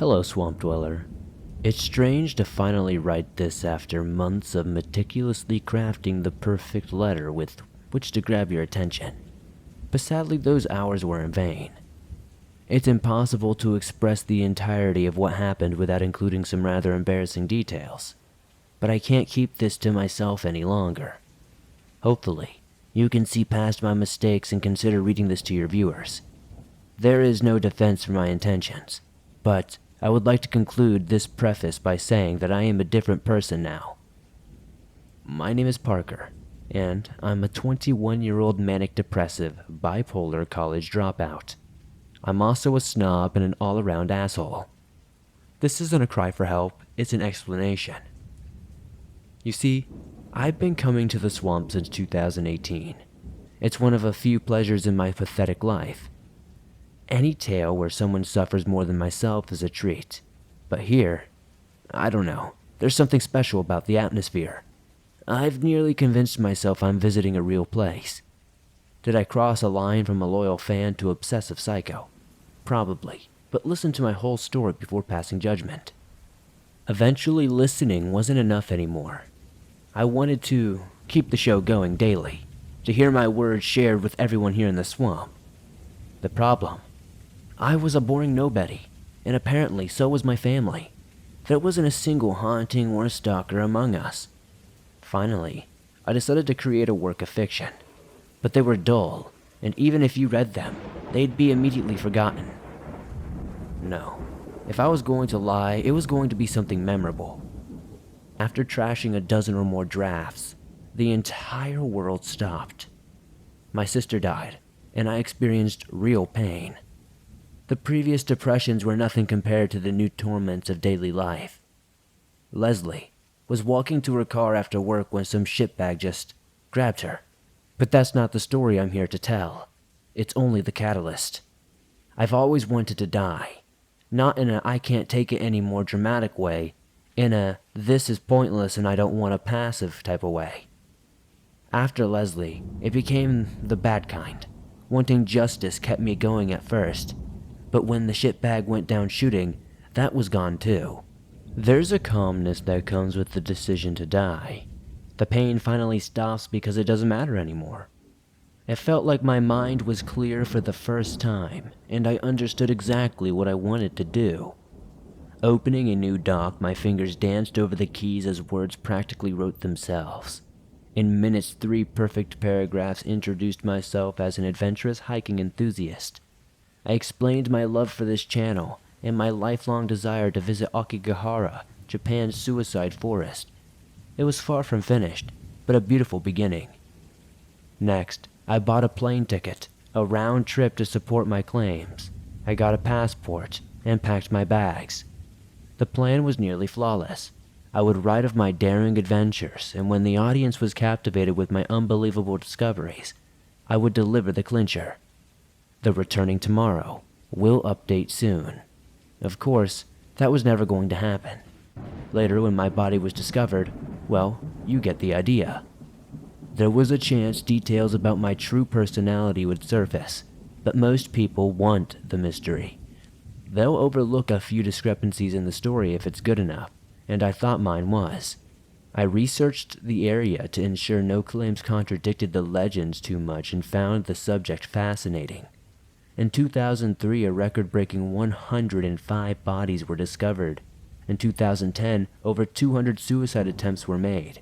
Hello, Swamp Dweller. It's strange to finally write this after months of meticulously crafting the perfect letter with which to grab your attention. But sadly, those hours were in vain. It's impossible to express the entirety of what happened without including some rather embarrassing details. But I can't keep this to myself any longer. Hopefully, you can see past my mistakes and consider reading this to your viewers. There is no defense for my intentions, but I would like to conclude this preface by saying that I am a different person now. My name is Parker, and I'm a 21-year-old manic-depressive, bipolar college dropout. I'm also a snob and an all-around asshole. This isn't a cry for help, it's an explanation. You see, I've been coming to the swamp since 2018. It's one of a few pleasures in my pathetic life. Any tale where someone suffers more than myself is a treat. But here, I don't know, there's something special about the atmosphere. I've nearly convinced myself I'm visiting a real place. Did I cross a line from a loyal fan to obsessive psycho? Probably, but listen to my whole story before passing judgment. Eventually, listening wasn't enough anymore. I wanted to keep the show going daily, to hear my words shared with everyone here in the swamp. The problem? I was a boring nobody, and apparently so was my family. There wasn't a single haunting or stalker among us. Finally, I decided to create a work of fiction. But they were dull, and even if you read them, they'd be immediately forgotten. No, if I was going to lie, it was going to be something memorable. After trashing a dozen or more drafts, the entire world stopped. My sister died, and I experienced real pain. The previous depressions were nothing compared to the new torments of daily life. Leslie was walking to her car after work when some shitbag just grabbed her. But that's not the story I'm here to tell. It's only the catalyst. I've always wanted to die. Not in a I can't take it anymore dramatic way, in a this is pointless and I don't want a passive type of way. After Leslie, it became the bad kind. Wanting justice kept me going at first, but when the shitbag went down shooting, that was gone too. There's a calmness that comes with the decision to die. The pain finally stops because it doesn't matter anymore. It felt like my mind was clear for the first time, and I understood exactly what I wanted to do. Opening a new dock, my fingers danced over the keys as words practically wrote themselves. In minutes, 3 perfect paragraphs introduced myself as an adventurous hiking enthusiast. I explained my love for this channel and my lifelong desire to visit Aokigahara, Japan's suicide forest. It was far from finished, but a beautiful beginning. Next, I bought a plane ticket, a round trip to support my claims. I got a passport and packed my bags. The plan was nearly flawless. I would write of my daring adventures, and when the audience was captivated with my unbelievable discoveries, I would deliver the clincher. The returning tomorrow will update soon. Of course, that was never going to happen. Later, when my body was discovered, well, you get the idea. There was a chance details about my true personality would surface, but most people want the mystery. They'll overlook a few discrepancies in the story if it's good enough, and I thought mine was. I researched the area to ensure no claims contradicted the legends too much and found the subject fascinating. In 2003, a record-breaking 105 bodies were discovered. In 2010, over 200 suicide attempts were made.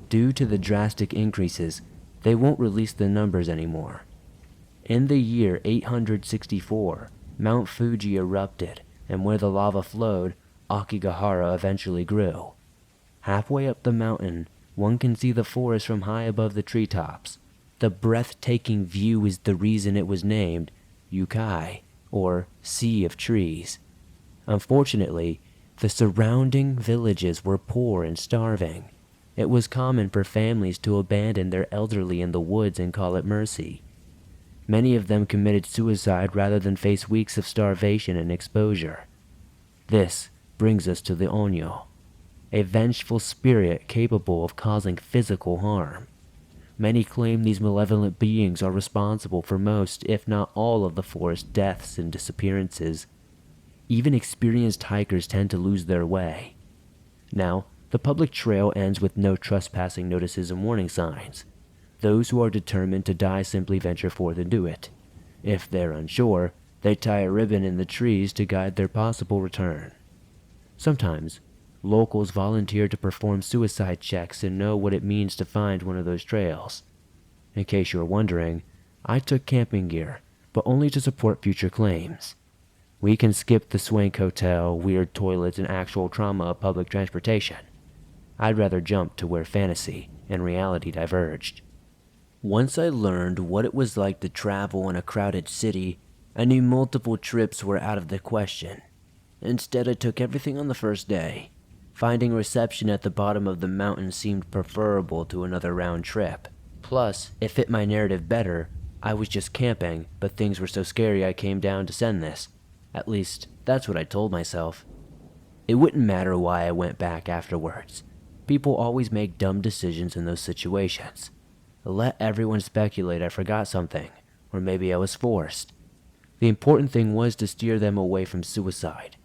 Due to the drastic increases, they won't release the numbers anymore. In the year 864, Mount Fuji erupted, and where the lava flowed, Aokigahara eventually grew. Halfway up the mountain, one can see the forest from high above the treetops. The breathtaking view is the reason it was named Yukai, or Sea of Trees. Unfortunately, the surrounding villages were poor and starving. It was common for families to abandon their elderly in the woods and call it mercy. Many of them committed suicide rather than face weeks of starvation and exposure. This brings us to the Onyo, a vengeful spirit capable of causing physical harm. Many claim these malevolent beings are responsible for most, if not all, of the forest deaths and disappearances. Even experienced hikers tend to lose their way. Now, the public trail ends with no trespassing notices and warning signs. Those who are determined to die simply venture forth and do it. If they're unsure, they tie a ribbon in the trees to guide their possible return. Sometimes, locals volunteer to perform suicide checks and know what it means to find one of those trails. In case you're wondering, I took camping gear, but only to support future claims. We can skip the swank hotel, weird toilets, and actual trauma of public transportation. I'd rather jump to where fantasy and reality diverged. Once I learned what it was like to travel in a crowded city, I knew multiple trips were out of the question. Instead, I took everything on the first day. Finding reception at the bottom of the mountain seemed preferable to another round trip. Plus, it fit my narrative better. I was just camping, but things were so scary I came down to send this. At least, that's what I told myself. It wouldn't matter why I went back afterwards. People always make dumb decisions in those situations. Let everyone speculate I forgot something, or maybe I was forced. The important thing was to steer them away from suicide.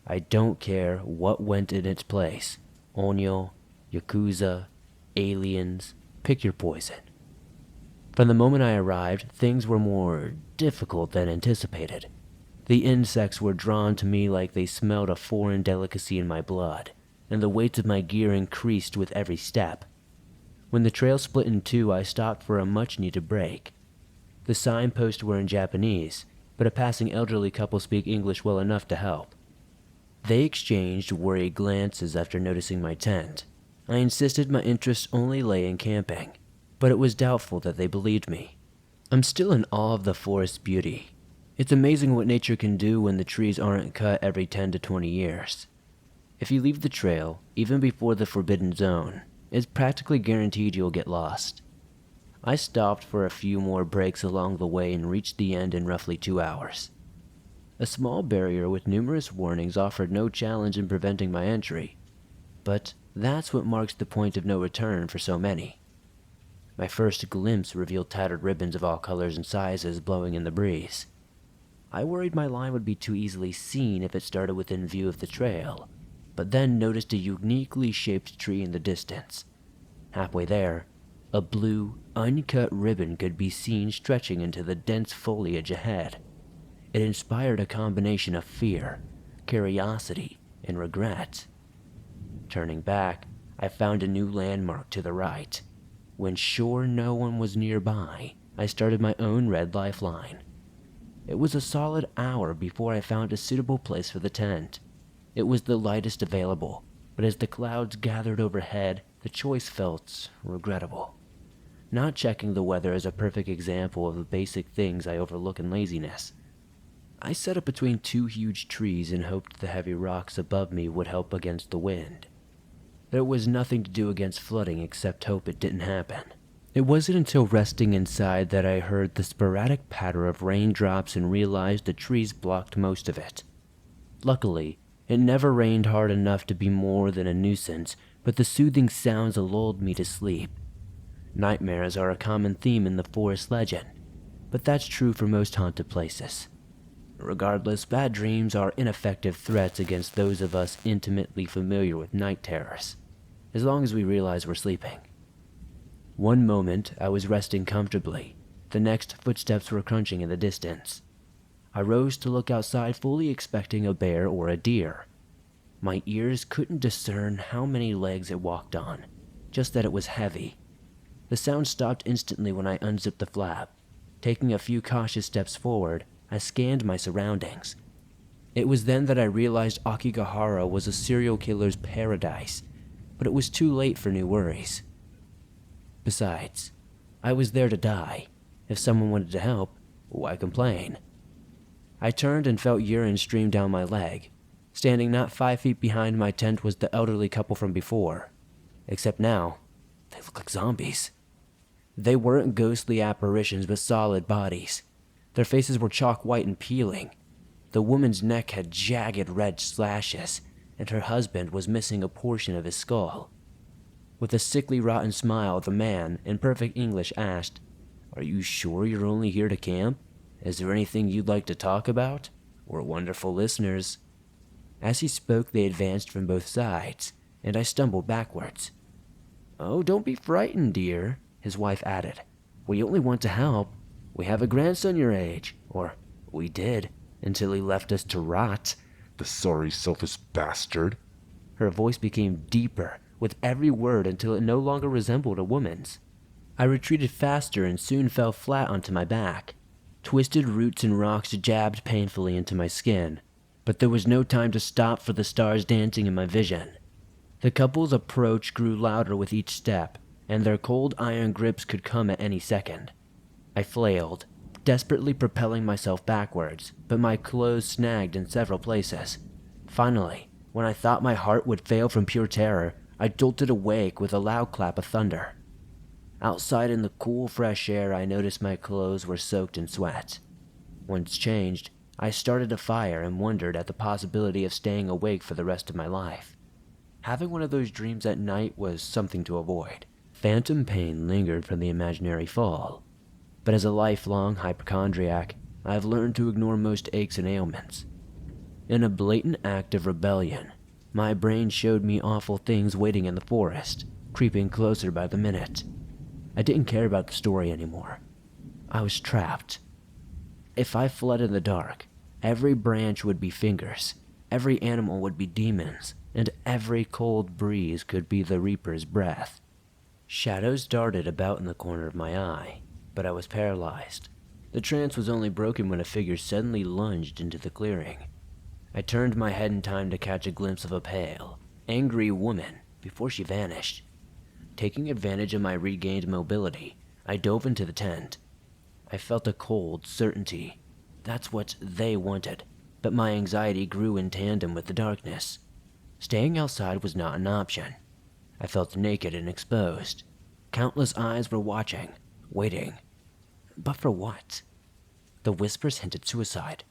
I don't care what went in its place. Onyo, Yakuza, aliens, pick your poison. From the moment I arrived, things were more difficult than anticipated. The insects were drawn to me like they smelled a foreign delicacy in my blood, and the weight of my gear increased with every step. When the trail split in two, I stopped for a much-needed break. The signposts were in Japanese, but a passing elderly couple speak English well enough to help. They exchanged worried glances after noticing my tent. I insisted my interests only lay in camping, but it was doubtful that they believed me. I'm still in awe of the forest's beauty. It's amazing what nature can do when the trees aren't cut every 10 to 20 years. If you leave the trail, even before the forbidden zone, it's practically guaranteed you'll get lost. I stopped for a few more breaks along the way and reached the end in roughly 2 hours. A small barrier with numerous warnings offered no challenge in preventing my entry, but that's what marks the point of no return for so many. My first glimpse revealed tattered ribbons of all colors and sizes blowing in the breeze. I worried my line would be too easily seen if it started within view of the trail, but then noticed a uniquely shaped tree in the distance. Halfway there, a blue, uncut ribbon could be seen stretching into the dense foliage ahead. It inspired a combination of fear, curiosity, and regret. Turning back, I found a new landmark to the right. When sure no one was nearby, I started my own red lifeline. It was a solid hour before I found a suitable place for the tent. It was the lightest available, but as the clouds gathered overhead, the choice felt regrettable. Not checking the weather is a perfect example of the basic things I overlook in laziness. I set up between two huge trees and hoped the heavy rocks above me would help against the wind. There was nothing to do against flooding except hope it didn't happen. It wasn't until resting inside that I heard the sporadic patter of raindrops and realized the trees blocked most of it. Luckily, it never rained hard enough to be more than a nuisance, but the soothing sounds lulled me to sleep. Nightmares are a common theme in the forest legend, but that's true for most haunted places. Regardless, bad dreams are ineffective threats against those of us intimately familiar with night terrors, as long as we realize we're sleeping. One moment, I was resting comfortably. The next, footsteps were crunching in the distance. I rose to look outside, fully expecting a bear or a deer. My ears couldn't discern how many legs it walked on, just that it was heavy. The sound stopped instantly when I unzipped the flap. Taking a few cautious steps forward, I scanned my surroundings. It was then that I realized Aokigahara was a serial killer's paradise, but it was too late for new worries. Besides, I was there to die. If someone wanted to help, why complain? I turned and felt urine stream down my leg. Standing not 5 feet behind my tent was the elderly couple from before. Except now, they look like zombies. They weren't ghostly apparitions, but solid bodies. Their faces were chalk white and peeling. The woman's neck had jagged red slashes, and her husband was missing a portion of his skull. With a sickly rotten smile, the man, in perfect English, asked, "Are you sure you're only here to camp? Is there anything you'd like to talk about? We're wonderful listeners." As he spoke, they advanced from both sides, and I stumbled backwards. "Oh, don't be frightened, dear," his wife added. "We only want to help. We have a grandson your age, or we did, until he left us to rot." "The sorry, selfish bastard." Her voice became deeper with every word until it no longer resembled a woman's. I retreated faster and soon fell flat onto my back. Twisted roots and rocks jabbed painfully into my skin, but there was no time to stop for the stars dancing in my vision. The couple's approach grew louder with each step, and their cold iron grips could come at any second. I flailed, desperately propelling myself backwards, but my clothes snagged in several places. Finally, when I thought my heart would fail from pure terror, I jolted awake with a loud clap of thunder. Outside in the cool, fresh air, I noticed my clothes were soaked in sweat. Once changed, I started a fire and wondered at the possibility of staying awake for the rest of my life. Having one of those dreams at night was something to avoid. Phantom pain lingered from the imaginary fall. But as a lifelong hypochondriac, I've learned to ignore most aches and ailments. In a blatant act of rebellion, my brain showed me awful things waiting in the forest, creeping closer by the minute. I didn't care about the story anymore. I was trapped. If I fled in the dark, every branch would be fingers, every animal would be demons, and every cold breeze could be the Reaper's breath. Shadows darted about in the corner of my eye, but I was paralyzed. The trance was only broken when a figure suddenly lunged into the clearing. I turned my head in time to catch a glimpse of a pale, angry woman before she vanished. Taking advantage of my regained mobility, I dove into the tent. I felt a cold certainty. That's what they wanted, but my anxiety grew in tandem with the darkness. Staying outside was not an option. I felt naked and exposed. Countless eyes were watching, waiting. But for what? The whispers hinted suicide,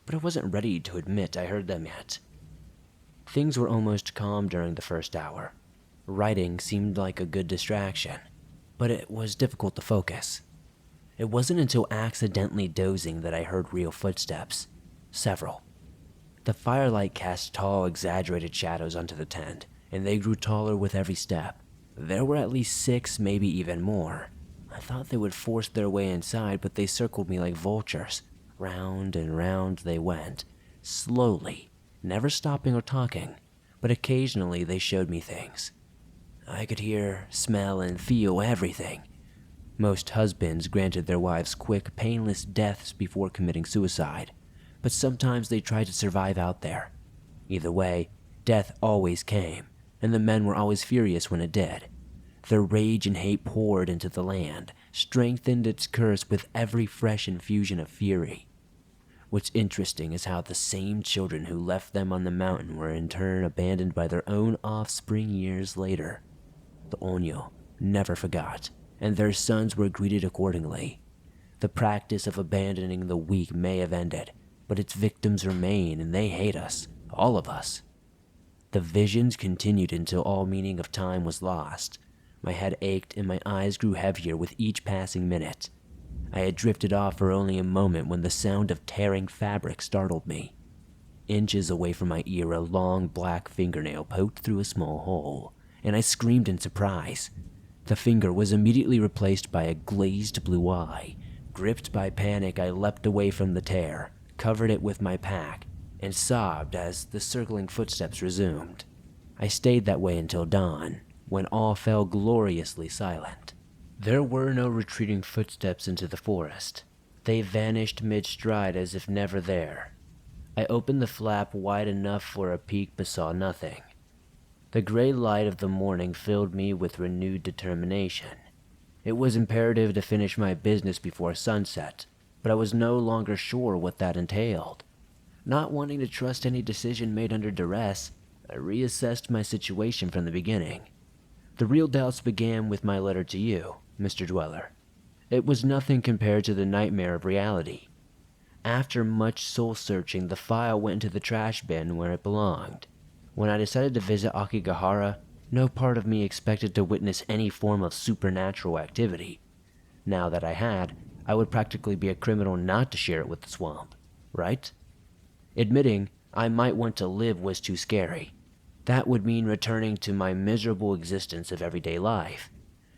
but I wasn't ready to admit I heard them yet. Things were almost calm during the first hour. Writing seemed like a good distraction, but it was difficult to focus. It wasn't until accidentally dozing that I heard real footsteps. Several. The firelight cast tall, exaggerated shadows onto the tent, and they grew taller with every step. There were at least 6, maybe even more. I thought they would force their way inside, but they circled me like vultures. Round and round they went, slowly, never stopping or talking, but occasionally they showed me things. I could hear, smell, and feel everything. Most husbands granted their wives quick, painless deaths before committing suicide, but sometimes they tried to survive out there. Either way, death always came, and the men were always furious when it did. Their rage and hate poured into the land, strengthened its curse with every fresh infusion of fury. What's interesting is how the same children who left them on the mountain were in turn abandoned by their own offspring years later. The Onyo never forgot, and their sons were greeted accordingly. The practice of abandoning the weak may have ended, but its victims remain, and they hate us, all of us. The visions continued until all meaning of time was lost. My head ached and my eyes grew heavier with each passing minute. I had drifted off for only a moment when the sound of tearing fabric startled me. Inches away from my ear, a long black fingernail poked through a small hole, and I screamed in surprise. The finger was immediately replaced by a glazed blue eye. Gripped by panic, I leapt away from the tear, covered it with my pack, and sobbed as the circling footsteps resumed. I stayed that way until dawn, when all fell gloriously silent. There were no retreating footsteps into the forest. They vanished mid-stride as if never there. I opened the flap wide enough for a peek but saw nothing. The gray light of the morning filled me with renewed determination. It was imperative to finish my business before sunset, but I was no longer sure what that entailed. Not wanting to trust any decision made under duress, I reassessed my situation from the beginning. The real doubts began with my letter to you, Mr. Dweller. It was nothing compared to the nightmare of reality. After much soul-searching, the file went into the trash bin where it belonged. When I decided to visit Aokigahara, no part of me expected to witness any form of supernatural activity. Now that I had, I would practically be a criminal not to share it with the swamp, right? Admitting, I might want to live was too scary. That would mean returning to my miserable existence of everyday life.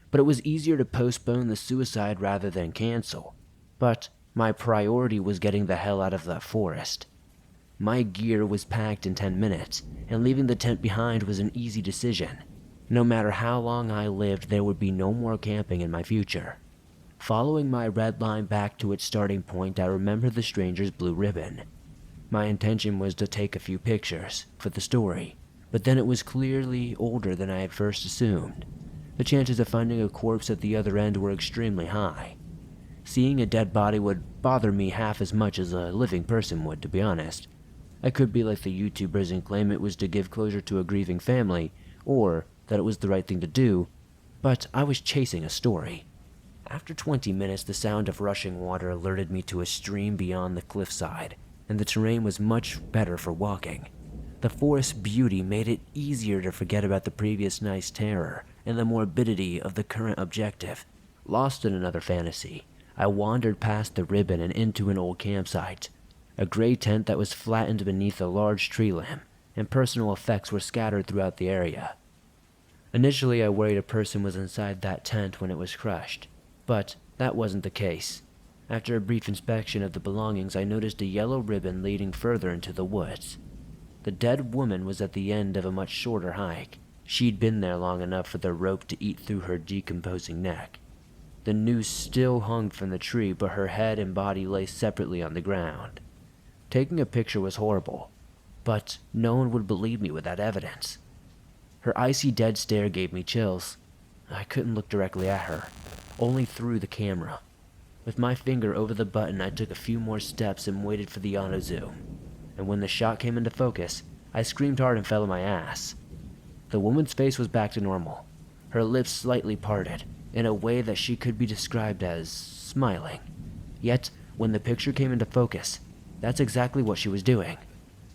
But it was easier to postpone the suicide rather than cancel. But my priority was getting the hell out of that forest. My gear was packed in 10 minutes, and leaving the tent behind was an easy decision. No matter how long I lived, there would be no more camping in my future. Following my red line back to its starting point, I remembered the stranger's blue ribbon. My intention was to take a few pictures for the story, but then it was clearly older than I had first assumed. The chances of finding a corpse at the other end were extremely high. Seeing a dead body would bother me half as much as a living person would, to be honest. I could be like the YouTubers and claim it was to give closure to a grieving family, or that it was the right thing to do, but I was chasing a story. After 20 minutes, the sound of rushing water alerted me to a stream beyond the cliffside, and the terrain was much better for walking. The forest's beauty made it easier to forget about the previous night's terror and the morbidity of the current objective. Lost in another fantasy, I wandered past the ribbon and into an old campsite. A gray tent that was flattened beneath a large tree limb, and personal effects were scattered throughout the area. Initially, I worried a person was inside that tent when it was crushed, but that wasn't the case. After a brief inspection of the belongings, I noticed a yellow ribbon leading further into the woods. The dead woman was at the end of a much shorter hike. She'd been there long enough for the rope to eat through her decomposing neck. The noose still hung from the tree, but her head and body lay separately on the ground. Taking a picture was horrible, but no one would believe me without evidence. Her icy dead stare gave me chills. I couldn't look directly at her, only through the camera. With my finger over the button, I took a few more steps and waited for the auto zoom. And when the shot came into focus, I screamed hard and fell on my ass. The woman's face was back to normal, her lips slightly parted, in a way that she could be described as smiling. Yet, when the picture came into focus, that's exactly what she was doing.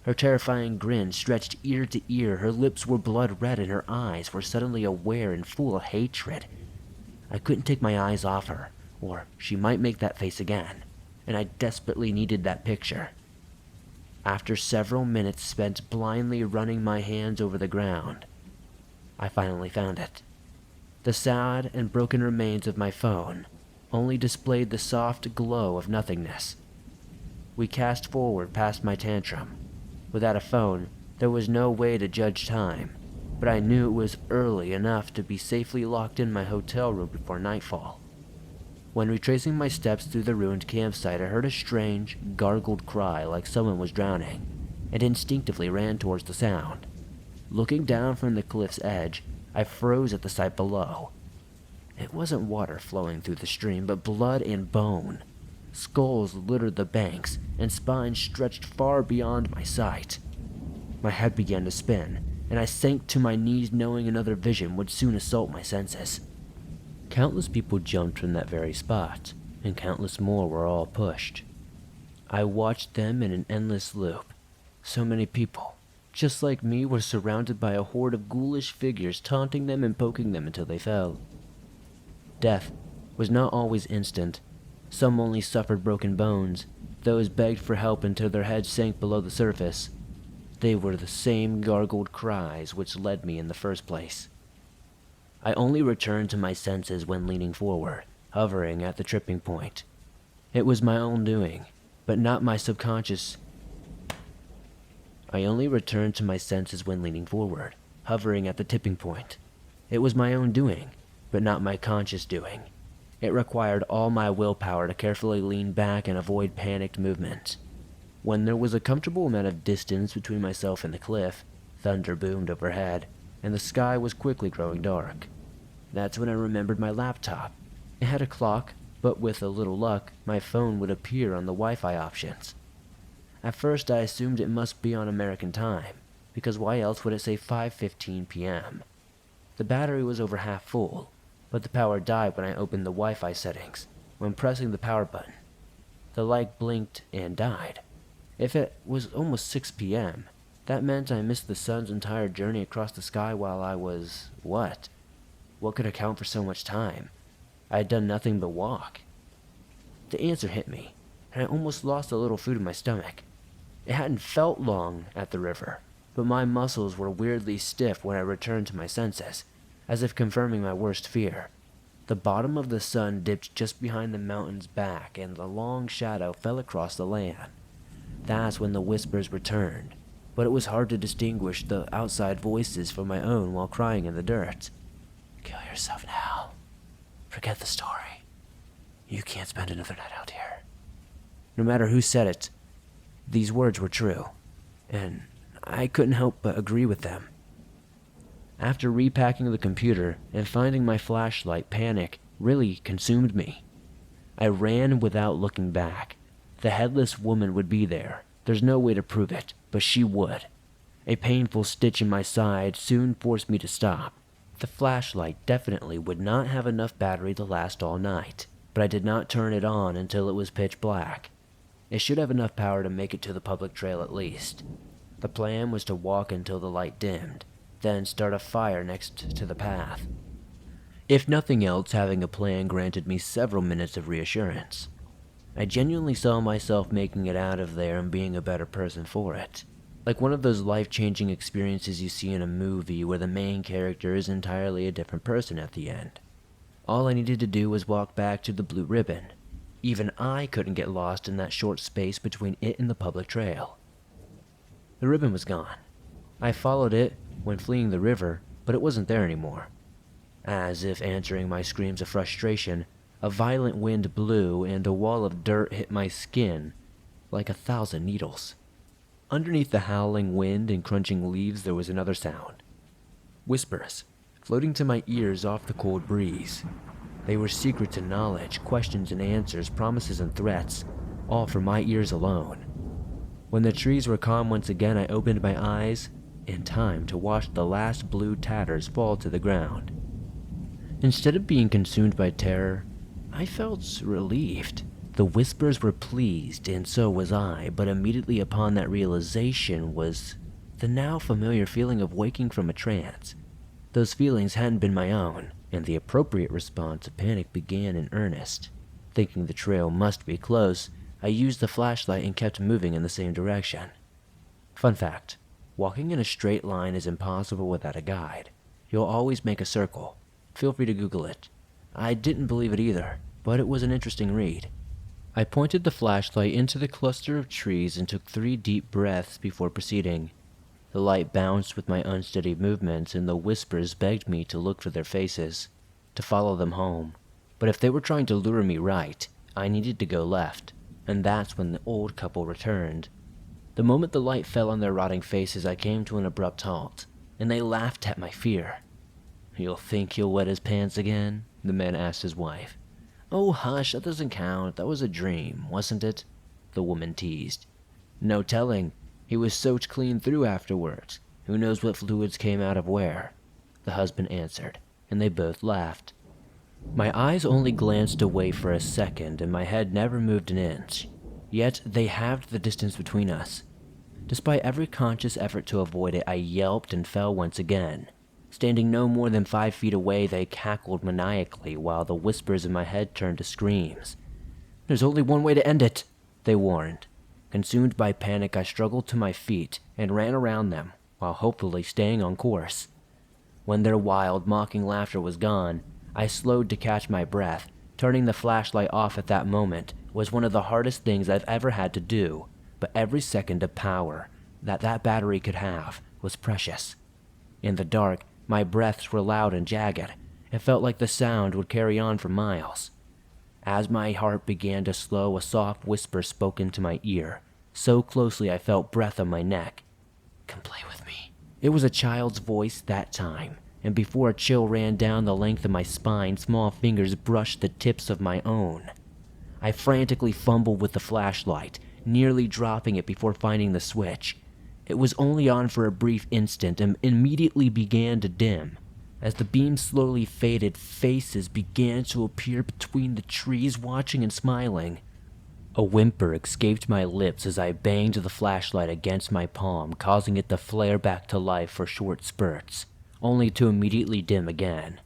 Her terrifying grin stretched ear to ear, her lips were blood red, and her eyes were suddenly aware and full of hatred. I couldn't take my eyes off her, or she might make that face again, and I desperately needed that picture. After several minutes spent blindly running my hands over the ground, I finally found it. The sad and broken remains of my phone only displayed the soft glow of nothingness. We cast forward past my tantrum. Without a phone, there was no way to judge time, but I knew it was early enough to be safely locked in my hotel room before nightfall. When retracing my steps through the ruined campsite, I heard a strange, gargled cry like someone was drowning, and instinctively ran towards the sound. Looking down from the cliff's edge, I froze at the sight below. It wasn't water flowing through the stream, but blood and bone. Skulls littered the banks, and spines stretched far beyond my sight. My head began to spin, and I sank to my knees knowing another vision would soon assault my senses. Countless people jumped from that very spot, and countless more were all pushed. I watched them in an endless loop. So many people, just like me, were surrounded by a horde of ghoulish figures taunting them and poking them until they fell. Death was not always instant. Some only suffered broken bones. Those begged for help until their heads sank below the surface. They were the same gargled cries which led me in the first place. I only returned to my senses when leaning forward, hovering at the tripping point. It was my own doing, but not my subconscious. I only returned to my senses when leaning forward, hovering at the tipping point. It was my own doing, but not my conscious doing. It required all my willpower to carefully lean back and avoid panicked movement. When there was a comfortable amount of distance between myself and the cliff, thunder boomed overhead, and the sky was quickly growing dark. That's when I remembered my laptop. It had a clock, but with a little luck, my phone would appear on the Wi-Fi options. At first I assumed it must be on American time, because why else would it say 5:15 p.m.? The battery was over half full, but the power died when I opened the Wi-Fi settings. When pressing the power button, the light blinked and died. If it was almost 6 p.m., that meant I missed the sun's entire journey across the sky while I was... what? What could account for so much time? I had done nothing but walk. The answer hit me, and I almost lost a little food in my stomach. It hadn't felt long at the river, but my muscles were weirdly stiff when I returned to my senses, as if confirming my worst fear. The bottom of the sun dipped just behind the mountain's back, and the long shadow fell across the land. That's when the whispers returned, but it was hard to distinguish the outside voices from my own while crying in the dirt. Kill yourself now. Forget the story. You can't spend another night out here. No matter who said it, these words were true, and I couldn't help but agree with them. After repacking the computer and finding my flashlight, panic really consumed me. I ran without looking back. The headless woman would be there. There's no way to prove it, but she would. A painful stitch in my side soon forced me to stop. The flashlight definitely would not have enough battery to last all night, but I did not turn it on until it was pitch black. It should have enough power to make it to the public trail at least. The plan was to walk until the light dimmed, then start a fire next to the path. If nothing else, having a plan granted me several minutes of reassurance. I genuinely saw myself making it out of there and being a better person for it. Like one of those life-changing experiences you see in a movie where the main character is entirely a different person at the end. All I needed to do was walk back to the blue ribbon. Even I couldn't get lost in that short space between it and the public trail. The ribbon was gone. I followed it when fleeing the river, but it wasn't there anymore. As if answering my screams of frustration, a violent wind blew and a wall of dirt hit my skin like 1,000 needles. Underneath the howling wind and crunching leaves there was another sound. Whispers, floating to my ears off the cold breeze. They were secrets and knowledge, questions and answers, promises and threats, all for my ears alone. When the trees were calm once again, I opened my eyes in time to watch the last blue tatters fall to the ground. Instead of being consumed by terror, I felt relieved. The whispers were pleased, and so was I, but immediately upon that realization was the now familiar feeling of waking from a trance. Those feelings hadn't been my own, and the appropriate response of panic began in earnest. Thinking the trail must be close, I used the flashlight and kept moving in the same direction. Fun fact, walking in a straight line is impossible without a guide. You'll always make a circle. Feel free to Google it. I didn't believe it either, but it was an interesting read. I pointed the flashlight into the cluster of trees and took 3 deep breaths before proceeding. The light bounced with my unsteady movements, and the whispers begged me to look for their faces, to follow them home. But if they were trying to lure me right, I needed to go left, and that's when the old couple returned. The moment the light fell on their rotting faces, I came to an abrupt halt, and they laughed at my fear. "You'll think you'll wet his pants again?" the man asked his wife. "Oh hush, that doesn't count. That was a dream, wasn't it?" the woman teased. "No telling. He was soaked clean through afterwards. Who knows what fluids came out of where?" the husband answered, and they both laughed. My eyes only glanced away for a second, and my head never moved an inch. Yet they halved the distance between us. Despite every conscious effort to avoid it, I yelped and fell once again. Standing no more than 5 feet away, they cackled maniacally while the whispers in my head turned to screams. "There's only one way to end it," they warned. Consumed by panic, I struggled to my feet and ran around them while hopefully staying on course. When their wild, mocking laughter was gone, I slowed to catch my breath. Turning the flashlight off at that moment was one of the hardest things I've ever had to do, but every second of power that battery could have was precious. In the dark, my breaths were loud and jagged. It felt like the sound would carry on for miles. As my heart began to slow, a soft whisper spoke into my ear, so closely I felt breath on my neck. "Come play with me." It was a child's voice that time, and before a chill ran down the length of my spine, small fingers brushed the tips of my own. I frantically fumbled with the flashlight, nearly dropping it before finding the switch. It was only on for a brief instant and immediately began to dim. As the beam slowly faded, faces began to appear between the trees, watching and smiling. A whimper escaped my lips as I banged the flashlight against my palm, causing it to flare back to life for short spurts, only to immediately dim again.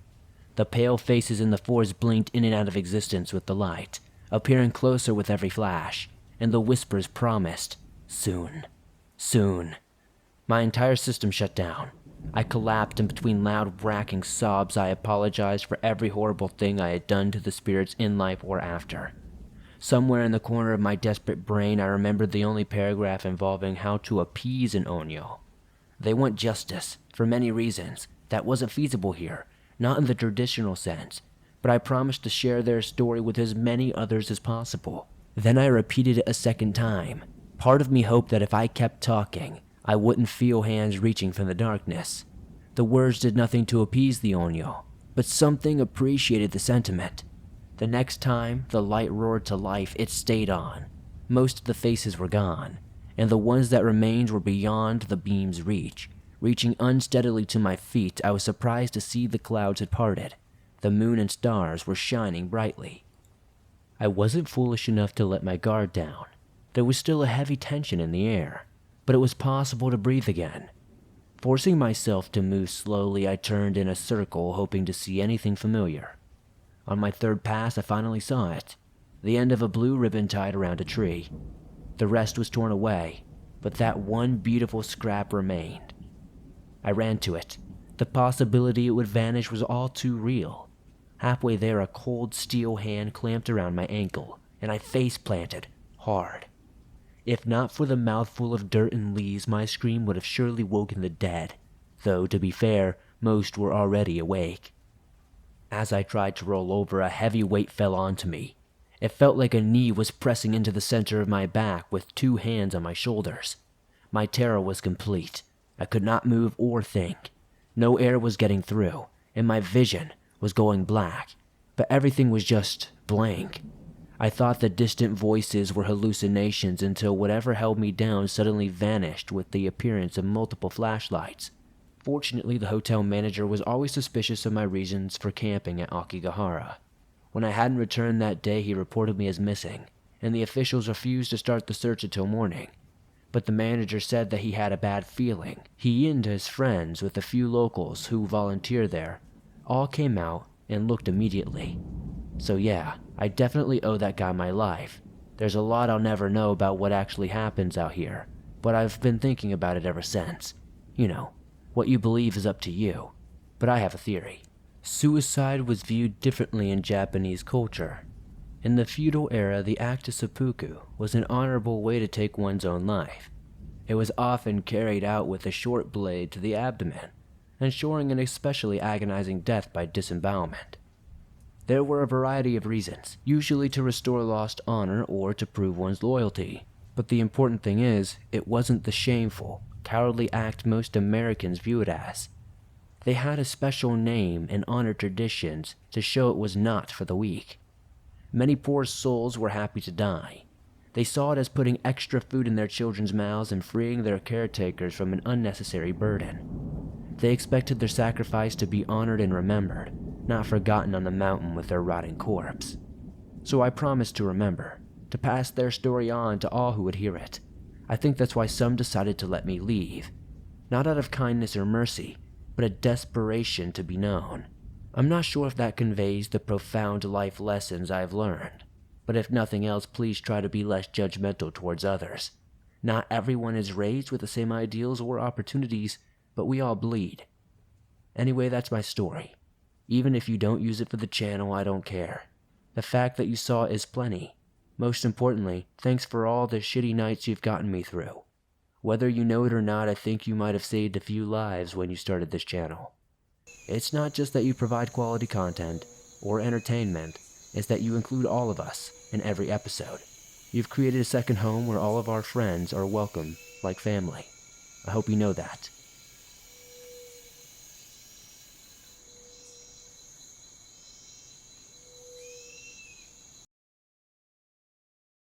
The pale faces in the forest blinked in and out of existence with the light, appearing closer with every flash, and the whispers promised Soon. Soon. My entire system shut down. I collapsed, and between loud, racking sobs, I apologized for every horrible thing I had done to the spirits in life or after. Somewhere in the corner of my desperate brain, I remembered the only paragraph involving how to appease an onyo. They want justice, for many reasons. That wasn't feasible here, not in the traditional sense, but I promised to share their story with as many others as possible. Then I repeated it a second time. Part of me hoped that if I kept talking, I wouldn't feel hands reaching from the darkness. The words did nothing to appease the onyo, but something appreciated the sentiment. The next time the light roared to life, it stayed on. Most of the faces were gone, and the ones that remained were beyond the beam's reach. Reaching unsteadily to my feet, I was surprised to see the clouds had parted. The moon and stars were shining brightly. I wasn't foolish enough to let my guard down. There was still a heavy tension in the air, but it was possible to breathe again. Forcing myself to move slowly, I turned in a circle, hoping to see anything familiar. On my third pass, I finally saw it. The end of a blue ribbon tied around a tree. The rest was torn away, but that one beautiful scrap remained. I ran to it. The possibility it would vanish was all too real. Halfway there, a cold steel hand clamped around my ankle, and I face-planted, hard. If not for the mouthful of dirt and leaves, my scream would have surely woken the dead, though, to be fair, most were already awake. As I tried to roll over, a heavy weight fell onto me. It felt like a knee was pressing into the center of my back with two hands on my shoulders. My terror was complete. I could not move or think. No air was getting through, and my vision was going black, but everything was just blank. I thought the distant voices were hallucinations until whatever held me down suddenly vanished with the appearance of multiple flashlights. Fortunately, the hotel manager was always suspicious of my reasons for camping at Aokigahara. When I hadn't returned that day, he reported me as missing, and the officials refused to start the search until morning. But the manager said that he had a bad feeling. He and his friends, with a few locals who volunteer there, all came out and looked immediately. So yeah, I definitely owe that guy my life. There's a lot I'll never know about what actually happens out here, but I've been thinking about it ever since. You know, what you believe is up to you, but I have a theory. Suicide was viewed differently in Japanese culture. In the feudal era, the act of seppuku was an honorable way to take one's own life. It was often carried out with a short blade to the abdomen, ensuring an especially agonizing death by disembowelment. There were a variety of reasons, usually to restore lost honor or to prove one's loyalty. But the important thing is, it wasn't the shameful, cowardly act most Americans view it as. They had a special name and honor traditions to show it was not for the weak. Many poor souls were happy to die. They saw it as putting extra food in their children's mouths and freeing their caretakers from an unnecessary burden. They expected their sacrifice to be honored and remembered, not forgotten on the mountain with their rotting corpse. So I promised to remember, to pass their story on to all who would hear it. I think that's why some decided to let me leave. Not out of kindness or mercy, but a desperation to be known. I'm not sure if that conveys the profound life lessons I've learned, but if nothing else, please try to be less judgmental towards others. Not everyone is raised with the same ideals or opportunities, but we all bleed. Anyway, that's my story. Even if you don't use it for the channel, I don't care. The fact that you saw it is plenty. Most importantly, thanks for all the shitty nights you've gotten me through. Whether you know it or not, I think you might have saved a few lives when you started this channel. It's not just that you provide quality content or entertainment, it's that you include all of us in every episode. You've created a second home where all of our friends are welcome like family. I hope you know that.